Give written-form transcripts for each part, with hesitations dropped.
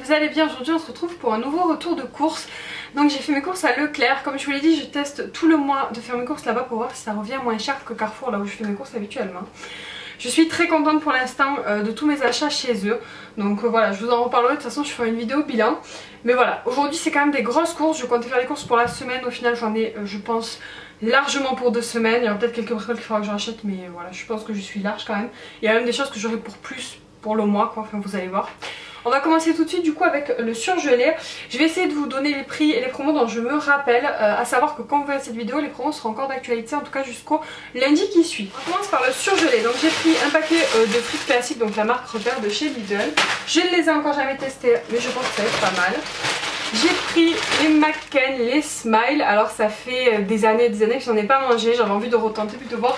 vous allez bien. Aujourd'hui on se retrouve pour un nouveau retour de course. Donc j'ai fait mes courses à Leclerc. Comme je vous l'ai dit, je teste tout le mois de faire mes courses là-bas pour voir si ça revient moins cher que Carrefour, là où je fais mes courses habituellement. Je suis très contente pour l'instant de tous mes achats chez eux. Donc voilà, je vous en reparlerai, de toute façon je ferai une vidéo bilan. Mais voilà, aujourd'hui c'est quand même des grosses courses. Je comptais faire les courses pour la semaine. Au final j'en ai, je pense, largement pour 2 semaines. Il y aura peut-être quelques bricoles qu'il faudra que je rachète, mais voilà, je pense que je suis large quand même. Il y a même des choses que j'aurai pour plus pour le mois quoi, enfin vous allez voir. On va commencer tout de suite du coup avec le surgelé. Je vais essayer de vous donner les prix et les promos dont je me rappelle, à savoir que quand vous verrez cette vidéo, les promos seront encore d'actualité, en tout cas jusqu'au lundi qui suit. On commence par le surgelé. Donc j'ai pris un paquet de frites classiques, donc la marque Repère de chez Lidl. Je ne les ai encore jamais testés, mais je pense que ça va être pas mal. J'ai pris les McCain, les Smile. Alors ça fait des années que je n'en ai pas mangé. J'avais envie de retenter puis de voir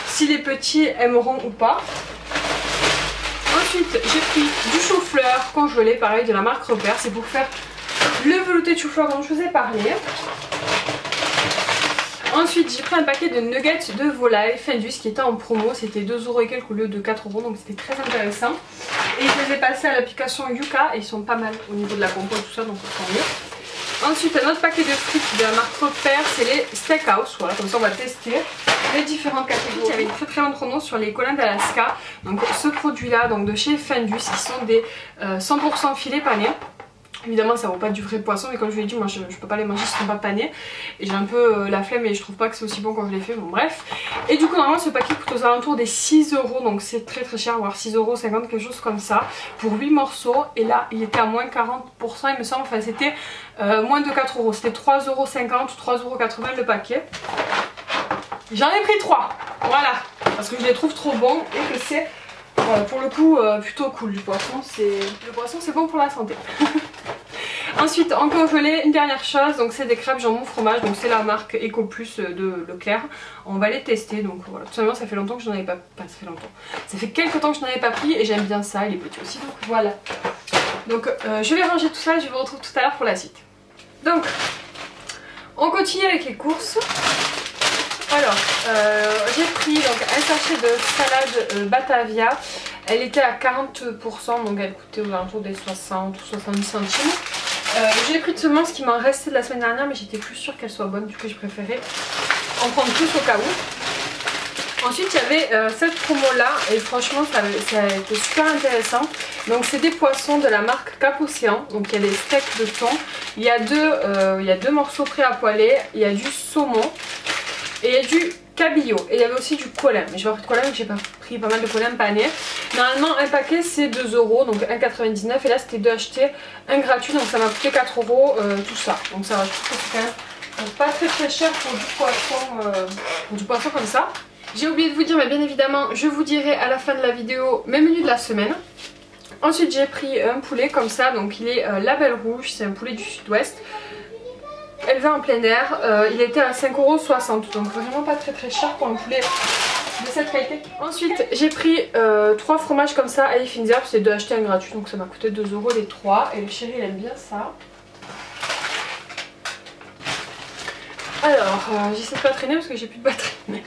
si les petits aimeront ou pas. Ensuite j'ai pris du chou-fleur congelé, pareil de la marque Repère, c'est pour faire le velouté de chou-fleur dont je vous ai parlé. Ensuite j'ai pris un paquet de nuggets de volaille Fendus qui était en promo, c'était 2€ et quelques au lieu de 4€, donc c'était très intéressant. Et je les ai passés à l'application Yuka et ils sont pas mal au niveau de la compo et tout ça, donc c'est tant mieux. Ensuite un autre paquet de frites de la marque Repère, c'est les Steakhouse, voilà, comme ça on va tester les différentes catégories. Il y avait une très très bonne promo sur les collins d'Alaska, donc ce produit là, donc de chez Fendus, qui sont des 100% filets panés. Évidemment ça vaut pas du vrai poisson, mais comme je vous l'ai dit, moi je peux pas les manger s'ils sont pas panés. Et j'ai un peu la flemme et je trouve pas que c'est aussi bon quand je les fais, bon bref. Et du coup normalement ce paquet coûte aux alentours des 6€, donc c'est très très cher, voire 6,50€, quelque chose comme ça, pour 8 morceaux. Et là il était à moins 40% il me semble, enfin c'était moins de 4€, c'était 3,50€, 3,80€ le paquet. J'en ai pris 3, voilà, parce que je les trouve trop bons et que c'est pour le coup plutôt cool. Le poisson c'est bon pour la santé. Ensuite en congelé, une dernière chose, donc c'est des crêpes jambon fromage, donc c'est la marque Eco Plus de Leclerc. On va les tester, donc voilà, tout simplement ça fait longtemps que je n'en avais pas, ça fait quelques temps que je n'en avais pas pris et j'aime bien ça, et les petits aussi, donc voilà. Donc je vais ranger tout ça et je vous retrouve tout à l'heure pour la suite. Donc on continue avec les courses. Alors j'ai pris donc un sachet de salade Batavia, elle était à 40%, donc elle coûtait aux alentours des 60 ou 70 centimes. J'ai pris seulement ce qui m'en restait de la semaine dernière, mais j'étais plus sûre qu'elle soit bonne, du coup j'ai préféré en prendre plus au cas où. Ensuite il y avait cette promo là et franchement ça a été super intéressant. Donc c'est des poissons de la marque Cap Océan, donc il y a des steaks de thon, il y a deux morceaux prêts à poêler, il y a du saumon et il y a du cabillaud, et il y avait aussi du colin, mais j'ai pas pris de colin, j'ai pas pris pas mal de colin pané. Normalement un paquet c'est 2€, donc 1,99€, et là c'était 2 achetés, un gratuit, donc ça m'a coûté 4€ tout ça. Donc ça va, je trouve que c'est quand même pas très très cher pour du poisson comme ça. J'ai oublié de vous dire, mais bien évidemment je vous dirai à la fin de la vidéo mes menus de la semaine. Ensuite j'ai pris un poulet comme ça, donc il est label rouge, c'est un poulet du sud-ouest, élevé en plein air, il était à 5,60€, donc vraiment pas très très cher pour un poulet de cette qualité. Ensuite j'ai pris 3 fromages comme ça à Finzer, c'est 2 achetés un gratuit, donc ça m'a coûté 2€ les 3, et le chéri il aime bien ça. Alors j'essaie de pas traîner parce que j'ai plus de batterie.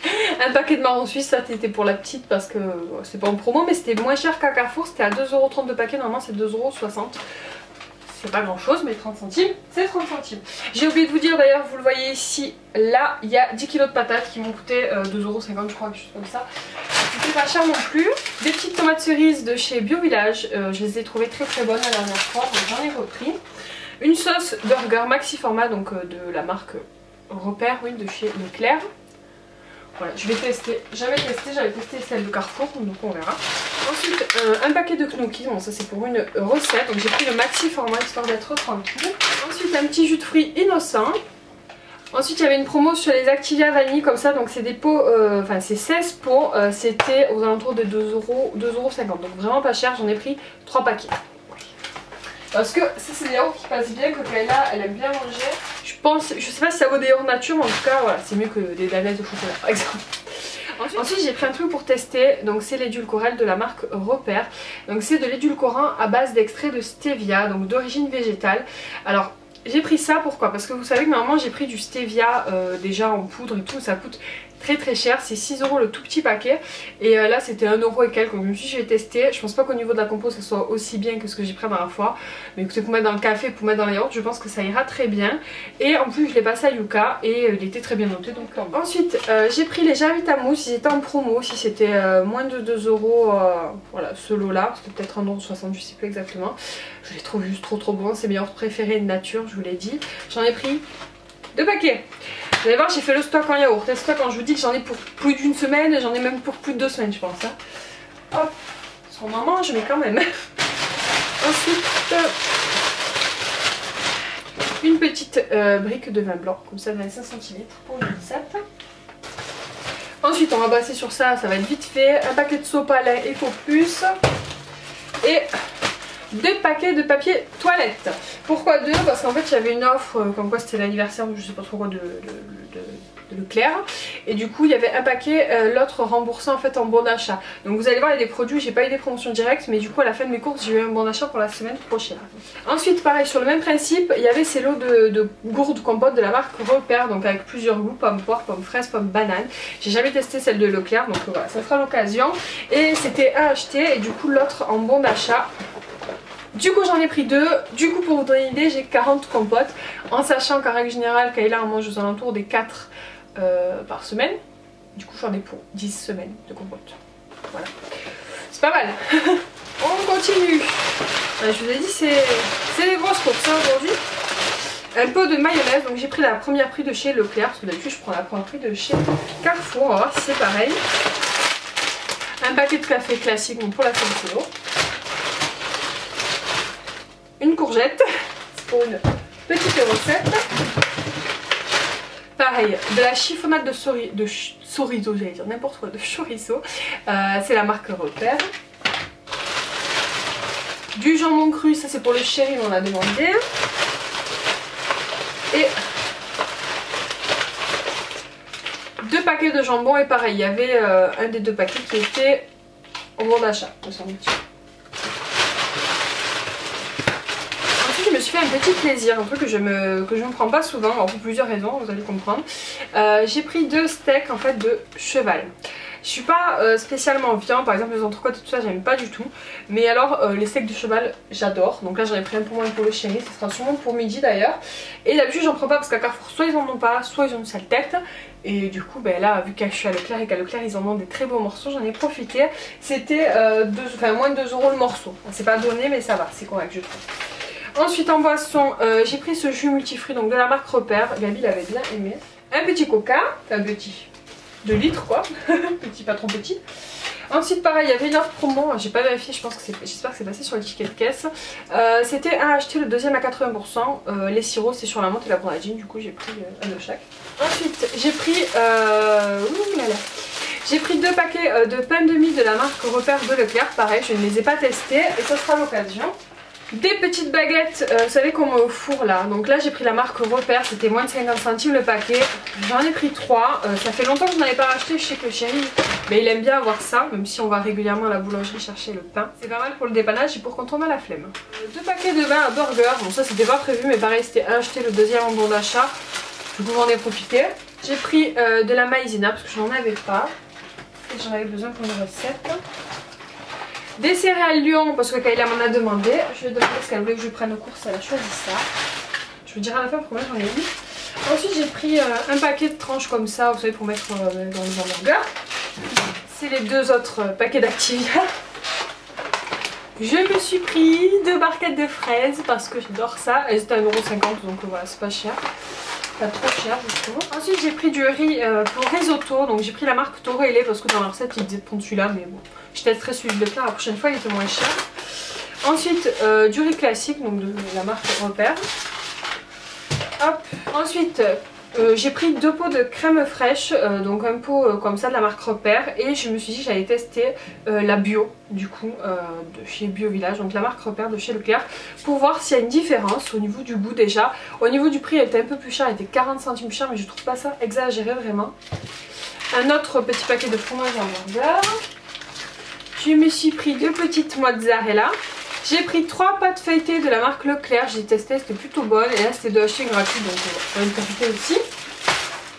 Un paquet de marron suisse, ça c'était pour la petite parce que c'est pas en promo, mais c'était moins cher qu'à Carrefour, c'était à 2,30€ de paquet, normalement c'est 2,60€. C'est pas grand chose, mais 30 centimes, c'est 30 centimes. J'ai oublié de vous dire d'ailleurs, vous le voyez ici, là il y a 10 kg de patates qui m'ont coûté 2,50€ je crois, quelque chose comme ça. C'était pas cher non plus. Des petites tomates cerises de chez Bio Village, je les ai trouvées très très bonnes la dernière fois, donc j'en ai repris. Une sauce burger maxi format, donc de la marque Repère, oui, de chez Leclerc. Voilà, je vais tester, j'avais testé celle de Carrefour, donc on verra. Ensuite un paquet de gnocchi, bon ça c'est pour une recette, donc j'ai pris le maxi format histoire d'être tranquille. Ensuite un petit jus de fruits innocent. Ensuite il y avait une promo sur les Activia vanille comme ça, donc c'est des pots, enfin c'est 16 pots, c'était aux alentours de 2,50€, donc vraiment pas cher, j'en ai pris 3 paquets. Parce que ça c'est des yaourts qui passent bien, que Kayla elle aime bien manger. Je sais pas si ça vaut des yaourts nature, mais en tout cas voilà, c'est mieux que des danettes au chocolat par exemple. Ensuite j'ai pris un truc pour tester, donc c'est l'édulcorel de la marque Repère. Donc c'est de l'édulcorant à base d'extrait de stevia, donc d'origine végétale. Alors j'ai pris ça pourquoi? Parce que vous savez que normalement j'ai pris du stevia déjà en poudre et tout, ça coûte très cher, c'est 6 € le tout petit paquet et là c'était 1 € et quelques, donc je me suis dit je vais tester. Je pense pas qu'au niveau de la compo ça soit aussi bien que ce que j'ai pris la dernière fois, mais écoutez, pour mettre dans le café, pour mettre dans les yaourts, je pense que ça ira très bien. Et en plus je l'ai passé à Yuka et il était très bien noté, donc ensuite j'ai pris les Jarvita mousse, ils étaient en promo aussi, c'était moins de 2 €, voilà ce lot là, c'était peut-être 1,60 €, je sais plus exactement. Je les trouve juste trop bons, c'est mes yaourts préférés de nature, je vous l'ai dit. J'en ai pris 2 paquets. Vous allez voir, j'ai fait le stock en yaourt. Le stock, quand je vous dis que j'en ai pour plus d'une semaine, j'en ai même pour plus de 2 semaines, je pense. Hein. Hop, on en mange, mais quand même. Ensuite, une petite brique de vin blanc, comme ça, de 25 cl pour une recette. Ensuite, on va passer sur ça, ça va être vite fait. Un paquet de sopalin Eco Plus. Et 2 paquets de papier toilette. Pourquoi 2? Parce qu'en fait il y avait une offre comme quoi c'était l'anniversaire je sais pas trop quoi de Leclerc, et du coup il y avait un paquet, l'autre remboursé en fait en bon d'achat. Donc vous allez voir, il y a des produits, j'ai pas eu des promotions directes, mais du coup à la fin de mes courses j'ai eu un bon d'achat pour la semaine prochaine. Ensuite pareil, sur le même principe, il y avait ces lots de gourdes compotes de la marque Repère, donc avec plusieurs goûts, pomme poire, pomme fraise, pomme banane. J'ai jamais testé celle de Leclerc, donc voilà, ça sera l'occasion. Et c'était à acheter, et du coup l'autre en bon d'achat. Du coup j'en ai pris 2, du coup pour vous donner une idée j'ai 40 compotes, en sachant qu'en règle générale Kayla en mange aux alentours des 4 par semaine. Du coup j'en ai pour 10 semaines de compotes. Voilà, c'est pas mal. On continue. Je vous ai dit c'est des grosses courses aujourd'hui. Un peu de mayonnaise, donc j'ai pris la première prix de chez Leclerc, parce que d'habitude je prends la première prix de chez Carrefour, on va voir si c'est pareil. Un paquet de café classique, donc pour la solo. Une courgette, c'est pour une petite recette. Pareil, de la chiffonnade de chorizo, j'allais dire n'importe quoi, de chorizo. C'est la marque Repère. Du jambon cru, ça c'est pour le chéri, on l'a demandé. Et 2 paquets de jambon, et pareil, il y avait un des 2 paquets qui était en bon d'achat, me semble-t-il. Je me suis fait un petit plaisir, un truc que je me prends pas souvent, alors pour plusieurs raisons, vous allez comprendre. J'ai pris 2 steaks en fait de cheval. Je suis pas spécialement viande, par exemple les entrecôtes et tout ça j'aime pas du tout. Mais alors les steaks de cheval j'adore. Donc là j'en ai pris un pour moi et pour le chéri, ce sera sûrement pour midi d'ailleurs. Et d'habitude j'en prends pas parce qu'à Carrefour soit ils en ont pas, soit ils ont une sale tête. Et du coup ben là vu que je suis à Leclerc et qu'à Leclerc ils en ont des très beaux morceaux, j'en ai profité. C'était moins de 2 € le morceau. C'est pas donné mais ça va, c'est correct je trouve. Ensuite en boisson, j'ai pris ce jus multifruits donc de la marque Repère. Gabi l'avait bien aimé. Un petit coca, un petit 2 litres quoi, petit pas trop petit. Ensuite pareil, il y avait une offre promo, j'ai pas vérifié, j'espère que c'est passé sur l'étiquette de caisse. C'était à acheter le deuxième à 80%, les sirops c'est sur la menthe et la grenadine, du coup j'ai pris un de chaque. Ensuite j'ai pris, j'ai pris 2 paquets de pain de mie de la marque Repère de Leclerc, pareil je ne les ai pas testés et ce sera l'occasion. Des petites baguettes, vous savez qu'on met au four là, donc là j'ai pris la marque Repère, c'était moins de 50 centimes le paquet, j'en ai pris 3, ça fait longtemps que je n'en ai pas acheté, je sais que le chéri, mais il aime bien avoir ça, même si on va régulièrement à la boulangerie chercher le pain. C'est pas mal pour le dépannage et pour quand on a la flemme. 2 paquets de vin à burger, bon ça c'était pas prévu mais pareil c'était acheté le deuxième en bon d'achat, du coup j'en ai profité. J'ai pris de la maïzena parce que je n'en avais pas, et j'en avais besoin pour une recette. Des céréales Lion parce que Kayla m'en a demandé. Je lui ai demandé parce qu'elle voulait que je lui prenne aux courses, elle a choisi ça. Je vous dirai à la fin pourquoi j'en ai mis. Ensuite j'ai pris un paquet de tranches comme ça, vous savez, pour mettre dans les hamburgers. C'est les 2 autres paquets d'Activia. Je me suis pris 2 barquettes de fraises parce que j'adore ça. Elles étaient à 1,50 € donc voilà, c'est pas cher. Pas trop cher je trouve. Ensuite j'ai pris du riz pour risotto, donc j'ai pris la marque Torelli parce que dans la recette ils disaient de prendre celui-là, mais bon, je testerai celui de Leclerc la prochaine fois, il était moins cher. Ensuite du riz classique, donc de la marque Repère. Hop. Ensuite j'ai pris 2 pots de crème fraîche, donc un pot comme ça de la marque Repère, et je me suis dit que j'allais tester la bio du coup de chez Bio Village, donc la marque Repère de chez Leclerc, pour voir s'il y a une différence au niveau du goût déjà. Au niveau du prix elle était un peu plus chère, elle était 40 centimes plus cher, mais je trouve pas ça exagéré vraiment. Un autre petit paquet de fromage hamburger. Je me suis pris 2 petites mozzarella. J'ai pris 3 pâtes feuilletées de la marque Leclerc, j'ai testé, c'était plutôt bonne et là c'était de acheter gratuit donc on va en profiter aussi.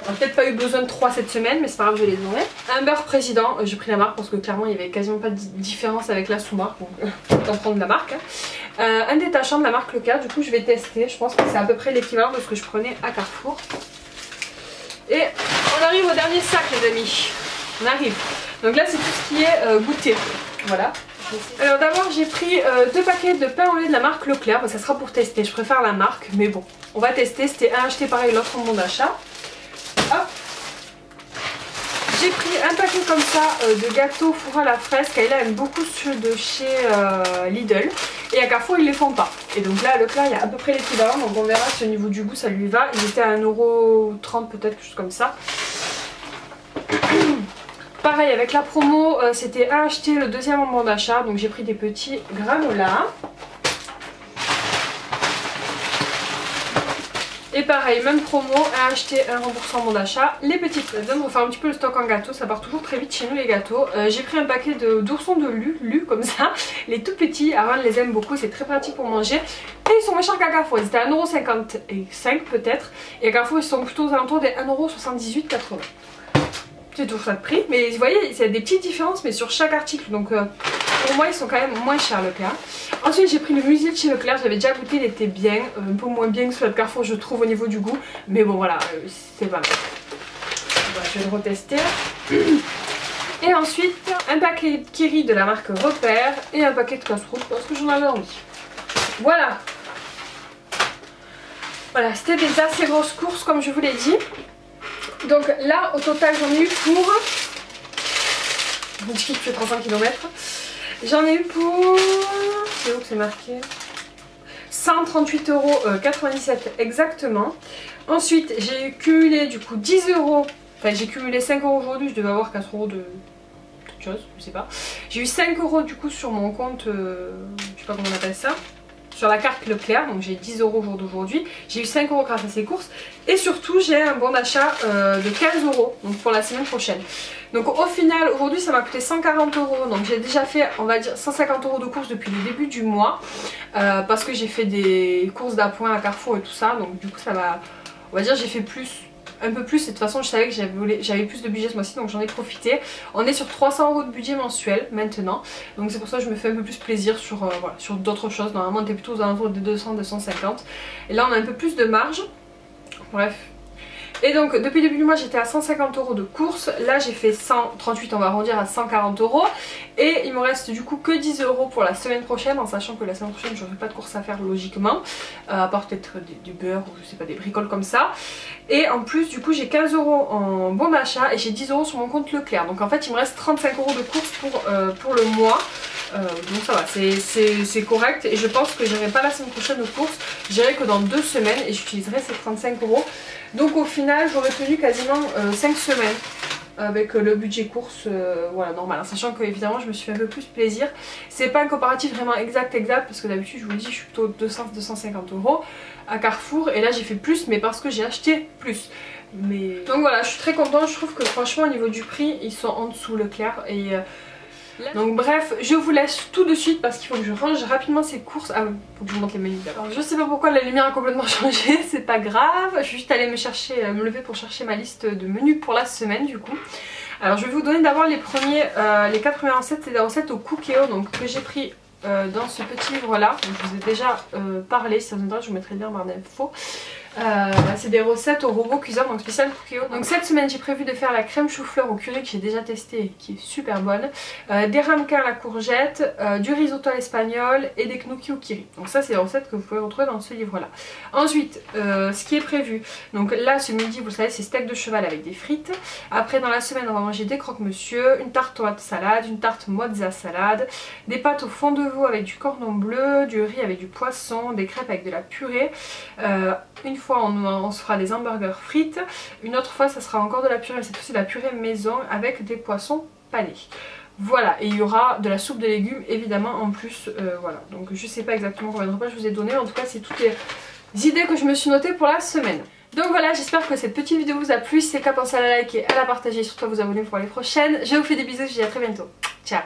On n'a peut-être pas eu besoin de 3 cette semaine, mais c'est pas grave, je les aurai. Un beurre président, j'ai pris la marque parce que clairement il y avait quasiment pas de différence avec la sous-marque, donc autant prendre la marque. Un détachant de la marque Leclerc, du coup je vais tester, je pense que c'est à peu près l'équivalent de ce que je prenais à Carrefour. Et on arrive au dernier sac les amis, on arrive. Donc là c'est tout ce qui est goûter, voilà. Alors d'abord j'ai pris 2 paquets de pain au lait de la marque Leclerc, ça sera pour tester, je préfère la marque, mais bon, on va tester, c'était un acheté pareil, l'autre en bon d'achat. Hop. J'ai pris un paquet comme ça de gâteaux four à la fraise, Kayla aime beaucoup ceux de chez Lidl, et à Carrefour ils les font pas. Et donc là à Leclerc il y a à peu près l'équivalent, donc on verra si au niveau du goût ça lui va. Ils étaient à 1,30 € peut-être, quelque chose comme ça. Pareil avec la promo, c'était un acheté, le deuxième en bon d'achat, donc j'ai pris des petits granola. Et pareil, même promo, un acheté, un remboursement bon d'achat, les petites fraises. On va faire un petit peu le stock en gâteau, ça part toujours très vite chez nous les gâteaux. J'ai pris un paquet d'oursons de Lu comme ça, les tout petits, Aaron les aime beaucoup, c'est très pratique pour manger. Et ils sont moins chers qu'à Carrefour, ils étaient à 1,55 € peut-être, et à Carrefour ils sont plutôt aux alentours des 1,78 €, 80. C'est toujours ça de prix, mais vous voyez, il y a des petites différences, mais sur chaque article, donc pour moi ils sont quand même moins chers Leclerc. Ensuite j'ai pris le muesli de chez Leclerc, j'avais déjà goûté, il était bien, un peu moins bien que celui de Carrefour je trouve au niveau du goût, mais bon voilà, c'est pas mal. Voilà, je vais le retester. Et ensuite un paquet de Kiri de la marque Repère et un paquet de casse-croûte parce que j'en avais envie. Voilà. Voilà, c'était des assez grosses courses comme je vous l'ai dit. Donc là au total j'en ai eu pour... Je dis que je fais 35 km. J'en ai eu pour... C'est où que c'est marqué 138,97 € exactement. Ensuite j'ai cumulé du coup 10 €. Enfin j'ai cumulé 5 € aujourd'hui, je devais avoir 4 € de toute chose, je sais pas. J'ai eu 5 € du coup sur mon compte, je sais pas comment on appelle ça, sur la carte Leclerc, donc j'ai 10 € au jour d'aujourd'hui. J'ai eu 5 € grâce à ces courses. Et surtout j'ai un bon d'achat de 15 € donc pour la semaine prochaine. Donc au final aujourd'hui ça m'a coûté 140 €. Donc j'ai déjà fait on va dire 150 € de courses depuis le début du mois. Parce que j'ai fait des courses d'appoint à Carrefour et tout ça. Donc du coup ça va, on va dire j'ai fait plus, un peu plus, et de toute façon je savais que j'avais plus de budget ce mois-ci, donc j'en ai profité. On est sur 300 € de budget mensuel maintenant, donc c'est pour ça que je me fais un peu plus plaisir sur, voilà, sur d'autres choses. Normalement on était plutôt aux alentours de 200-250 et là on a un peu plus de marge, bref. Et donc depuis le début du mois j'étais à 150 € de courses, là j'ai fait 138, on va arrondir à 140 € et il me reste du coup que 10 € pour la semaine prochaine, en sachant que la semaine prochaine j'aurai pas de courses à faire logiquement, à part peut-être du beurre ou je sais pas, des bricoles comme ça. Et en plus du coup j'ai 15 € en bon d'achat et j'ai 10 € sur mon compte Leclerc, donc en fait il me reste 35 € de courses pour le mois. Donc ça va, c'est correct, et je pense que j'irai pas la semaine prochaine aux courses, j'irai que dans 2 semaines et j'utiliserai ces 35 €. Donc au final j'aurais tenu quasiment 5 semaines avec le budget course, voilà, normal, en sachant que évidemment je me suis fait un peu plus plaisir. C'est pas un comparatif vraiment exact parce que d'habitude je vous le dis je suis plutôt 200-250 € à Carrefour, et là j'ai fait plus mais parce que j'ai acheté plus. Mais donc voilà, je suis très contente, je trouve que franchement au niveau du prix ils sont en dessous Leclerc. Et donc bref, je vous laisse tout de suite parce qu'il faut que je range rapidement ces courses. Ah, faut que je vous montre les menus d'abord. Je sais pas pourquoi la lumière a complètement changé, c'est pas grave. Je suis juste allée me lever pour chercher ma liste de menus pour la semaine du coup. Alors je vais vous donner d'abord les premiers, les 4 premières recettes, c'est des recettes au Cookéo, donc que j'ai pris dans ce petit livre là. Donc, je vous ai déjà parlé, si ça vous intéresse je vous mettrai le lien en barre d'infos. C'est des recettes au robot cuiseur, donc spécial Cookéo. Donc cette semaine j'ai prévu de faire la crème chou-fleur au curry que j'ai déjà testé et qui est super bonne, des ramequins à la courgette, du risotto à l'espagnol et des gnocchis au kiri. Donc ça c'est des recettes que vous pouvez retrouver dans ce livre là. Ensuite ce qui est prévu, donc là ce midi vous le savez c'est steak de cheval avec des frites. Après dans la semaine on va manger des croque-monsieur, une tarte tomate salade, une tarte mozza salade, des pâtes au fond de veau avec du cordon bleu, du riz avec du poisson, des crêpes avec de la purée. Une fois on se fera des hamburgers frites, une autre fois ça sera encore de la purée, mais cette fois-ci de la purée maison avec des poissons panés. Voilà, et il y aura de la soupe de légumes évidemment en plus, voilà. Donc je sais pas exactement combien de repas je vous ai donné, en tout cas c'est toutes les idées que je me suis notées pour la semaine. Donc voilà, j'espère que cette petite vidéo vous a plu, si c'est le cas pensez à la liker, à la partager, surtout à vous abonner pour les prochaines. Je vous fais des bisous, je vous dis à très bientôt. Ciao.